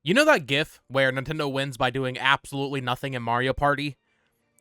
You know that GIF where Nintendo wins by doing absolutely nothing in Mario Party?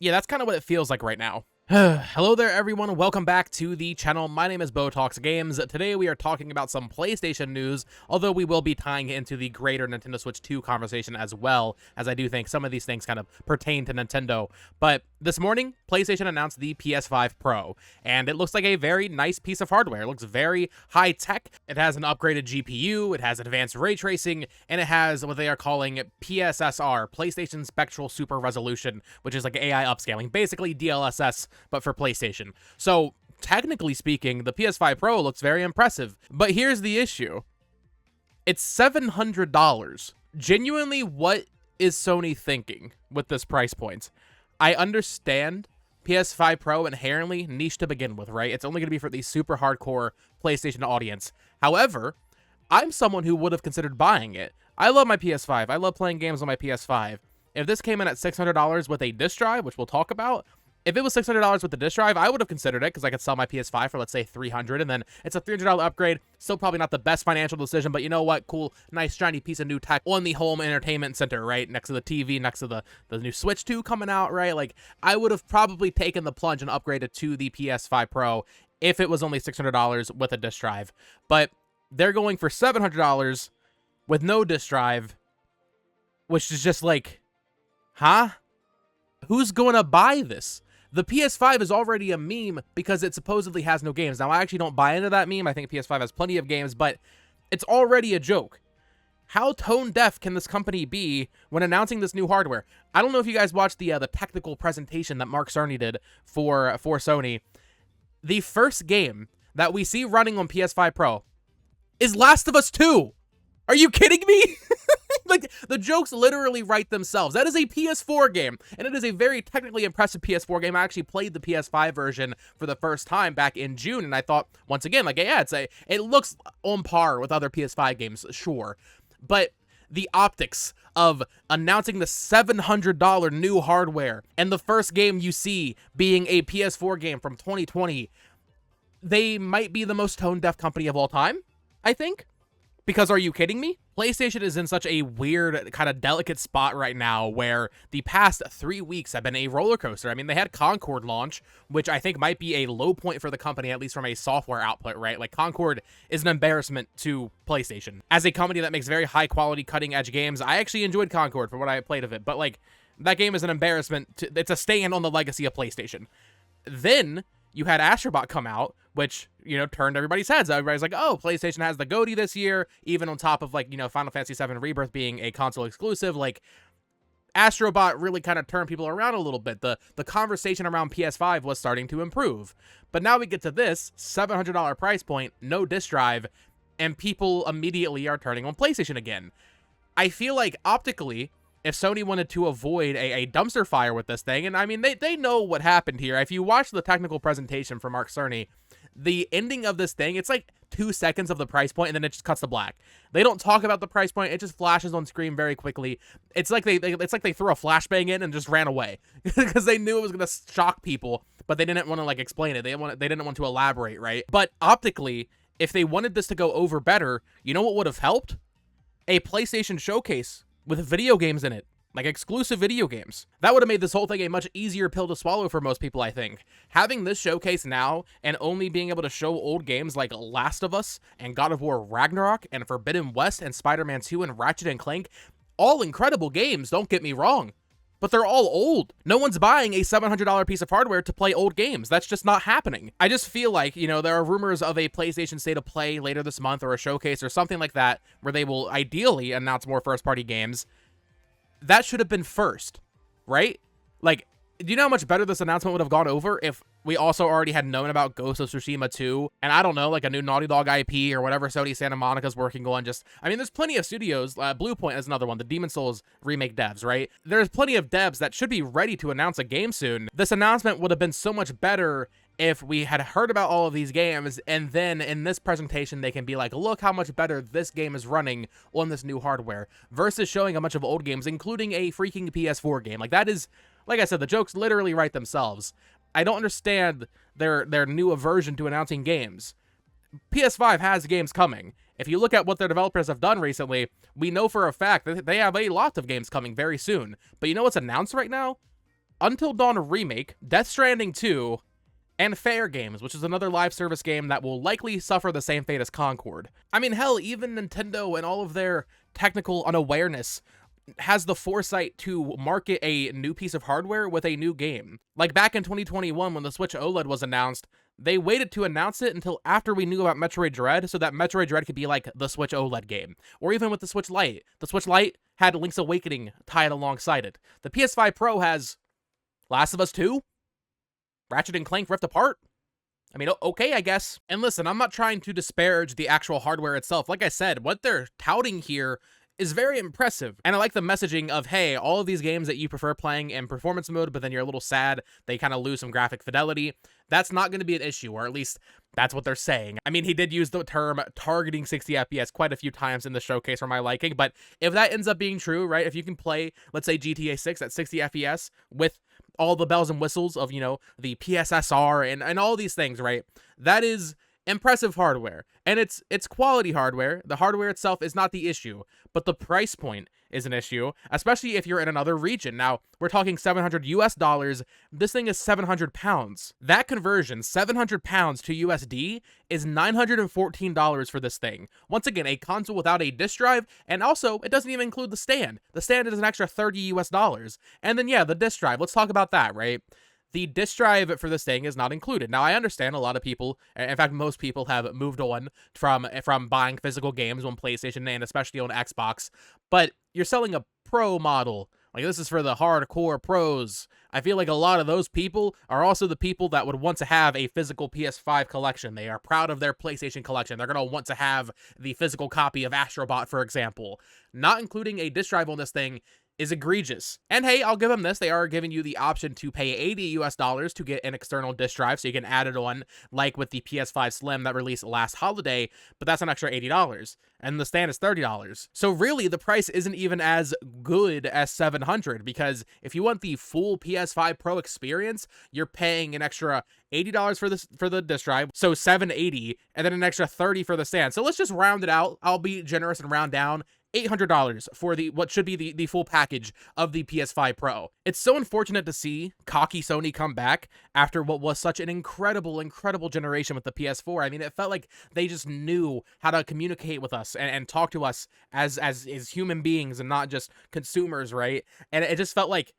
Yeah, that's kind of what it feels like right now. Hello there, everyone. Welcome back to the channel. My name is Botox Games. Today we are talking about some PlayStation news, although we will be tying into the greater Nintendo Switch 2 conversation as well, as I do think some of these things kind of pertain to Nintendo. But this morning, PlayStation announced the PS5 Pro, and it looks like a very nice piece of hardware. It looks very high-tech. It has an upgraded GPU, it has advanced ray tracing, and it has what they are calling PSSR, PlayStation Spectral Super Resolution, which is like AI upscaling, basically DLSS, but for PlayStation. So, technically speaking, the PS5 Pro looks very impressive. But here's the issue. It's $700. Genuinely, what is Sony thinking with this price point? I understand PS5 Pro inherently niche to begin with, right? It's only going to be for the super hardcore PlayStation audience. However, I'm someone who would have considered buying it. I love my PS5. I love playing games on my PS5. If this came in at $600 with a disc drive, which we'll talk about, if it was $600 with the disc drive, I would have considered it because I could sell my PS5 for, let's say, $300, and then it's a $300 upgrade. Still probably not the best financial decision, but you know what? Cool, nice, shiny piece of new tech on the home entertainment center, right? Next to the TV, next to the new Switch 2 coming out, right? Like, I would have probably taken the plunge and upgraded to the PS5 Pro if it was only $600 with a disc drive. But they're going for $700 with no disc drive, which is just like, huh? Who's going to buy this? The PS5 is already a meme because it supposedly has no games. Now, I actually don't buy into that meme. I think PS5 has plenty of games, but it's already a joke. How tone deaf can this company be when announcing this new hardware? I don't know if you guys watched the technical presentation that Mark Cerny did for Sony. The first game that we see running on PS5 Pro is Last of Us 2. Are you kidding me? Like, the jokes literally write themselves. That is a PS4 game, and it is a very technically impressive PS4 game. I actually played the PS5 version for the first time back in June, and I thought, once again, like, yeah, it looks on par with other PS5 games, sure. But the optics of announcing the $700 new hardware, and the first game you see being a PS4 game from 2020, they might be the most tone-deaf company of all time, I think. Because are you kidding me? PlayStation is in such a weird, kind of delicate spot right now where the past 3 weeks have been a roller coaster. I mean, they had Concord launch, which I think might be a low point for the company, at least from a software output, right? Like, Concord is an embarrassment to PlayStation. As a company that makes very high-quality, cutting-edge games, I actually enjoyed Concord for what I played of it, but, like, that game is an embarrassment. It's a stand on the legacy of PlayStation. Then you had Astrobot come out, which, you know, turned everybody's heads. Everybody's like, oh, PlayStation has the GOTY this year, even on top of, like, you know, Final Fantasy VII Rebirth being a console exclusive. Like, Astrobot really kind of turned people around a little bit. The conversation around PS5 was starting to improve. But now we get to this $700 price point, no disc drive, and people immediately are turning on PlayStation again. I feel like, optically, if Sony wanted to avoid a dumpster fire with this thing, and I mean, they know what happened here. If you watch the technical presentation from Mark Cerny, the ending of this thing, it's like 2 seconds of the price point, and then it just cuts to black. They don't talk about the price point. It just flashes on screen very quickly. It's like they threw a flashbang in and just ran away because they knew it was going to shock people, but they didn't want to, like, explain it. They didn't want to elaborate, right? But optically, if they wanted this to go over better, you know what would have helped? A PlayStation showcase with video games in it. Like, exclusive video games. That would have made this whole thing a much easier pill to swallow for most people, I think. Having this showcase now, and only being able to show old games like Last of Us, and God of War Ragnarok, and Forbidden West, and Spider-Man 2, and Ratchet and Clank, all incredible games, don't get me wrong. But they're all old. No one's buying a $700 piece of hardware to play old games. That's just not happening. I just feel like, you know, there are rumors of a PlayStation State of Play later this month, or a showcase, or something like that, where they will ideally announce more first-party games. That should have been first, right? Like, do you know how much better this announcement would have gone over if we also already had known about Ghost of Tsushima 2, and I don't know, like a new Naughty Dog IP or whatever Sony Santa Monica's working on? Just, I mean, there's plenty of studios. Bluepoint is another one, the Demon Souls remake devs, right? There's plenty of devs that should be ready to announce a game soon. This announcement would have been so much better if we had heard about all of these games, and then in this presentation they can be like, look how much better this game is running on this new hardware, versus showing a bunch of old games, including a freaking PS4 game. Like, that is, like I said, the jokes literally write themselves. I don't understand their new aversion to announcing games. PS5 has games coming, if you look at what their developers have done recently, we know for a fact that they have a lot of games coming very soon. But you know what's announced right now? Until Dawn Remake, Death Stranding 2, and Fair Games, which is another live service game that will likely suffer the same fate as Concord. I mean, hell, even Nintendo and all of their technical unawareness has the foresight to market a new piece of hardware with a new game. Like back in 2021 when the Switch OLED was announced, they waited to announce it until after we knew about Metroid Dread so that Metroid Dread could be like the Switch OLED game. Or even with the Switch Lite. The Switch Lite had Link's Awakening tied alongside it. The PS5 Pro has Last of Us 2? Ratchet and Clank Rift Apart? I mean, okay, I guess. And listen, I'm not trying to disparage the actual hardware itself. Like I said, what they're touting here is very impressive. And I like the messaging of, hey, all of these games that you prefer playing in performance mode, but then you're a little sad, they kind of lose some graphic fidelity. That's not going to be an issue, or at least that's what they're saying. I mean, he did use the term targeting 60 FPS quite a few times in the showcase for my liking, but if that ends up being true, right, if you can play, let's say, GTA 6 at 60 FPS with all the bells and whistles of, you know, the PSSR and all these things, right, that is impressive hardware, and it's quality hardware. The hardware itself is not the issue, but the price point is an issue, especially if you're in another region. Now, we're talking $700 US. This thing is 700 pounds. That conversion, 700 pounds to USD, is $914 for this thing. Once again, a console without a disc drive, and also, it doesn't even include the stand. The stand is an extra $30 US. And then, yeah, the disc drive. Let's talk about that, right? The disc drive for this thing is not included. Now, I understand a lot of people, in fact, most people have moved on from buying physical games on PlayStation and especially on Xbox, but you're selling a pro model. Like, this is for the hardcore pros. I feel like a lot of those people are also the people that would want to have a physical PS5 collection. They are proud of their PlayStation collection. They're going to want to have the physical copy of Astrobot, for example. Not including a disc drive on this thing is egregious. And hey, I'll give them this. They are giving you the option to pay $80 US to get an external disc drive, so you can add it on, like with the PS5 Slim that released last holiday, but that's an extra $80. And the stand is $30. So really, the price isn't even as good as $700, because if you want the full PS5 Pro experience, you're paying an extra $80 for the disc drive, so $780, and then an extra $30 for the stand. So let's just round it out. I'll be generous and round down. $800 for what should be the full package of the PS5 Pro. It's so unfortunate to see cocky Sony come back after what was such an incredible generation with the PS4. I mean, it felt like they just knew how to communicate with us and talk to us as human beings and not just consumers, right? And it just felt like,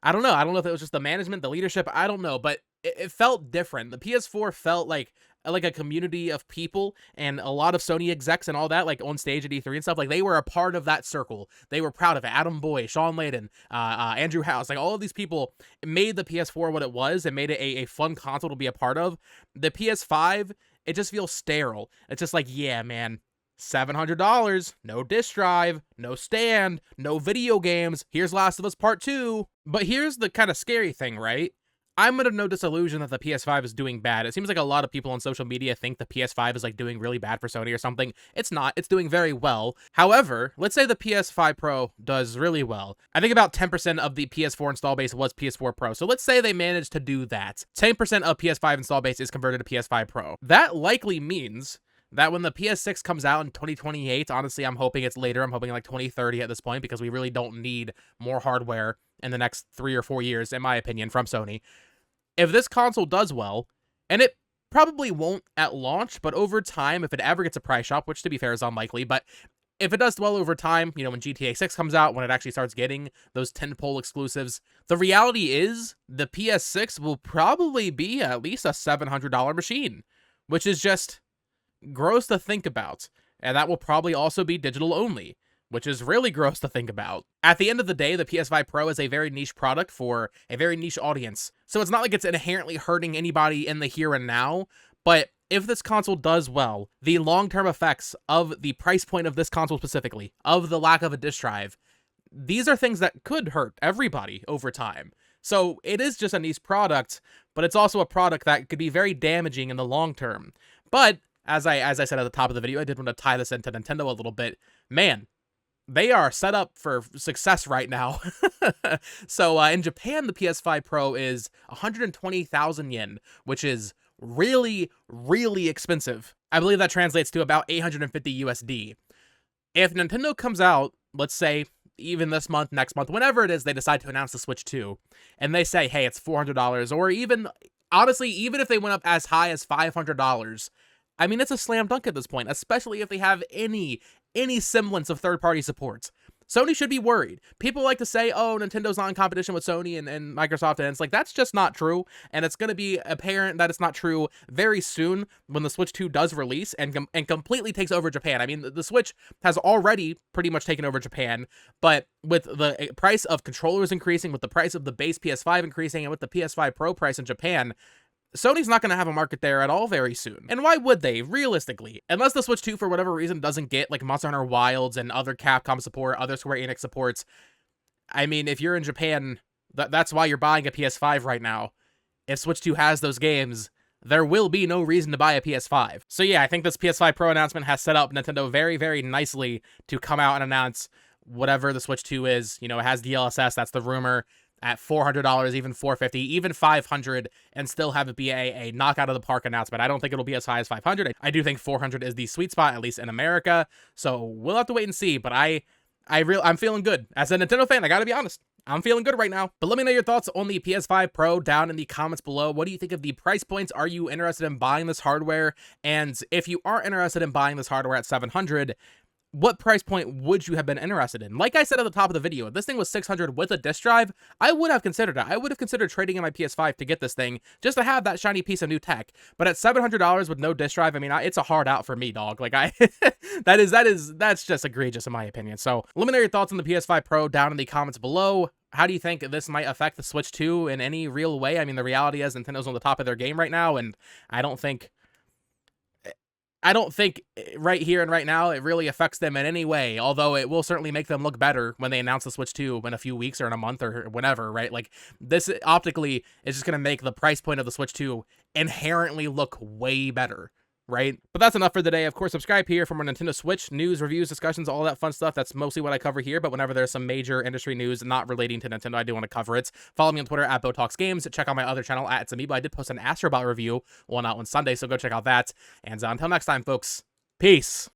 I don't know if it was just the management, the leadership, I don't know, but it felt different. The PS4 felt like a community of people, and a lot of Sony execs and all that, like on stage at E3 and stuff, like they were a part of that circle. They were proud of it. Adam Boy, Sean Layden, Andrew House, like all of these people made the PS4 what it was and made it a fun console to be a part of. The PS5, it just feels sterile. It's just like, yeah, man, $700, no disc drive, no stand, no video games. Here's Last of Us Part 2. But here's the kind of scary thing, right? I'm under no disillusion that the PS5 is doing bad. It seems like a lot of people on social media think the PS5 is like doing really bad for Sony or something. It's not. It's doing very well. However, let's say the PS5 Pro does really well. I think about 10% of the PS4 install base was PS4 Pro. So let's say they managed to do that. 10% of PS5 install base is converted to PS5 Pro. That likely means that when the PS6 comes out in 2028, honestly, I'm hoping it's later. I'm hoping like 2030 at this point, because we really don't need more hardware in the next 3 or 4 years, in my opinion, from Sony. If this console does well, and it probably won't at launch, but over time, if it ever gets a price shop, which to be fair is unlikely, but if it does well over time, you know, when GTA 6 comes out, when it actually starts getting those tentpole exclusives, the reality is the PS6 will probably be at least a $700 machine, which is just gross to think about. And that will probably also be digital only, which is really gross to think about. At the end of the day, the PS5 Pro is a very niche product for a very niche audience. So it's not like it's inherently hurting anybody in the here and now, but if this console does well, the long-term effects of the price point of this console specifically, of the lack of a disc drive, these are things that could hurt everybody over time. So it is just a niche product, but it's also a product that could be very damaging in the long term. But as I said at the top of the video, I did want to tie this into Nintendo a little bit. Man, they are set up for success right now. So in Japan, the PS5 Pro is 120,000 yen, which is really, really expensive. I believe that translates to about 850 USD. If Nintendo comes out, let's say, even this month, next month, whenever it is they decide to announce the Switch 2, and they say, hey, it's $400, or even, honestly, even if they went up as high as $500, I mean, it's a slam dunk at this point, especially if they have any semblance of third-party support. Sony should be worried. People like to say, oh, Nintendo's not in competition with Sony and Microsoft, and it's like, that's just not true, and it's going to be apparent that it's not true very soon when the Switch 2 does release and completely takes over Japan. I mean, the Switch has already pretty much taken over Japan, but with the price of controllers increasing, with the price of the base PS5 increasing, and with the PS5 Pro price in Japan, Sony's not going to have a market there at all very soon. And why would they, realistically? Unless the Switch 2, for whatever reason, doesn't get, like, Monster Hunter Wilds and other Capcom support, other Square Enix supports. I mean, if you're in Japan, that's why you're buying a PS5 right now. If Switch 2 has those games, there will be no reason to buy a PS5. So yeah, I think this PS5 Pro announcement has set up Nintendo very, very nicely to come out and announce whatever the Switch 2 is. You know, it has DLSS, that's the rumor, at $400, even $450, even $500, and still have it be a knockout of the park announcement. I don't think it'll be as high as $500. I do think $400 is the sweet spot, at least in America. So we'll have to wait and see. But I'm feeling good as a Nintendo fan. I gotta be honest. I'm feeling good right now. But let me know your thoughts on the PS5 Pro down in the comments below. What do you think of the price points? Are you interested in buying this hardware? And if you are interested in buying this hardware at $700, what price point would you have been interested in? Like I said at the top of the video, if this thing was $600 with a disc drive, I would have considered it. I would have considered trading in my PS5 to get this thing, just to have that shiny piece of new tech. But at $700 with no disc drive, I mean, it's a hard out for me, dog. Like, that's just egregious in my opinion. So let me know your thoughts on the PS5 Pro down in the comments below. How do you think this might affect the Switch 2 in any real way? I mean, the reality is Nintendo's on the top of their game right now, and I don't think right here and right now it really affects them in any way, although it will certainly make them look better when they announce the Switch 2 in a few weeks or in a month or whenever, right? Like, this optically is just going to make the price point of the Switch 2 inherently look way better, right? But that's enough for today. Of course, subscribe here for more Nintendo Switch news, reviews, discussions, all that fun stuff. That's mostly what I cover here, but whenever there's some major industry news not relating to Nintendo, I do want to cover it. Follow me on Twitter at BoTalksGames. Check out my other channel at It's Amiibo. I did post an Astrobot review, one out on Sunday, so go check out that. And until next time, folks, peace.